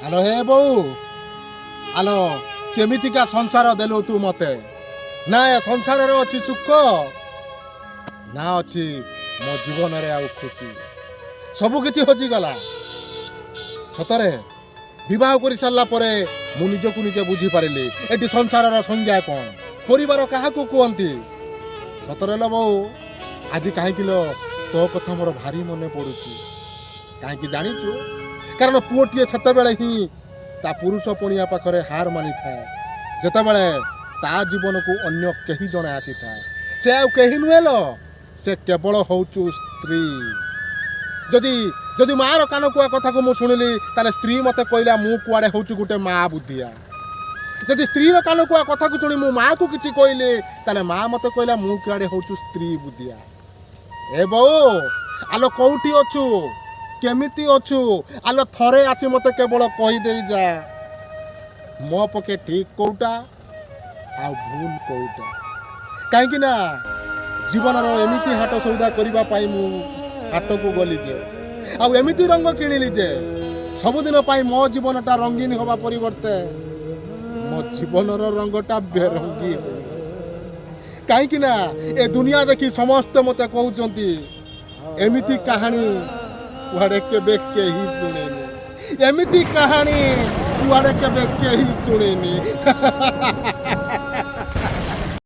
ଆଲୋ ହେ ବୋଉ ଆଲୋ କେମିତିକା ସଂସାର ଦେଲୁ ତୁ ମତେ ନା ଏ ସଂସାରରେ ଅଛି ସୁଖ ନା ଅଛି ମୋ ଜୀବନରେ ଆଉ ଖୁସି ସବୁ କିଛି ହଜିଗଲା ସତରେ ବିବାହ କରି ସାରିଲା ପରେ ମୁଁ ନିଜକୁ ନିଜେ ବୁଝିପାରିଲି ଏଠି ସଂସାରର ସଂଜ୍ଞା କ'ଣ ପରିବାର କାହାକୁ କୁହନ୍ତି ସତରେ ଲୋ ବୋଉ ଆଜି କାହିଁକି ଲୋ ତୋ କଥା ମୋର ଭାରି ମନେ ପଡ଼ୁଛି କାହିଁକି ଜାଣିଛୁ କାରଣ ପୁଅଟିଏ ସେତେବେଳେ ହିଁ ତା ପୁରୁଷ ପଣିଆ ପାଖରେ ହାର ମାନିଥାଏ ଯେତେବେଳେ ତା ଜୀବନକୁ ଅନ୍ୟ କେହି ଜଣେ ଆସିଥାଏ ସେ ଆଉ କେହି ନୁହେଁ ଲୋ ସେ କେବଳ ହେଉଛୁ ସ୍ତ୍ରୀ ଯଦି ଯଦି ମାଆର କାନକୁଆ କଥାକୁ ମୁଁ ଶୁଣିଲି ତାହେଲେ ସ୍ତ୍ରୀ ମୋତେ କହିଲା ମୁଁ କୁଆଡ଼େ ହେଉଛୁ ଗୋଟେ ମା' ବୁଦ୍ଧିଆ ଯଦି ସ୍ତ୍ରୀର କାନକୁଆ କଥାକୁ ଶୁଣି ମୁଁ ମାଆକୁ କିଛି କହିଲି ତାହେଲେ ମାଆ ମୋତେ କହିଲା ମୁଁ କୁଆଡ଼େ ହେଉଛୁ ସ୍ତ୍ରୀ ବୁଦ୍ଧିଆ ଏ ବୋଉ ଆଲୋ କେଉଁଠି ଅଛୁ କେମିତି ଅଛୁ ଆଲୋ ଥରେ ଆସି ମୋତେ କେବଳ କହିଦେଇ ଯା ମୋ ପକ୍ଷେ ଠିକ୍ କେଉଁଟା ଆଉ ଭୁଲ କେଉଁଟା କାହିଁକି ନା ଜୀବନର ଏମିତି ହାଟ ସଉଦା କରିବା ପାଇଁ ମୁଁ ହାଟକୁ ଗଲି ଯେ ଆଉ ଏମିତି ରଙ୍ଗ କିଣିଲି ଯେ ସବୁଦିନ ପାଇଁ ମୋ ଜୀବନଟା ରଙ୍ଗୀନ ହେବା ପରିବର୍ତ୍ତେ ମୋ ଜୀବନର ରଙ୍ଗଟା ବେରଙ୍ଗୀ ହୋଇଗଲା କାହିଁକି ନା ଏ ଦୁନିଆ ଦେଖି ସମସ୍ତେ ମୋତେ କହୁଛନ୍ତି ଏମିତି କାହାଣୀ କୁଆଡ଼େ କେବେ କେହି ଶୁଣେନି ଏମିତି କାହାଣୀ କୁଆଡ଼େ କେବେ କେହି ଶୁଣେନି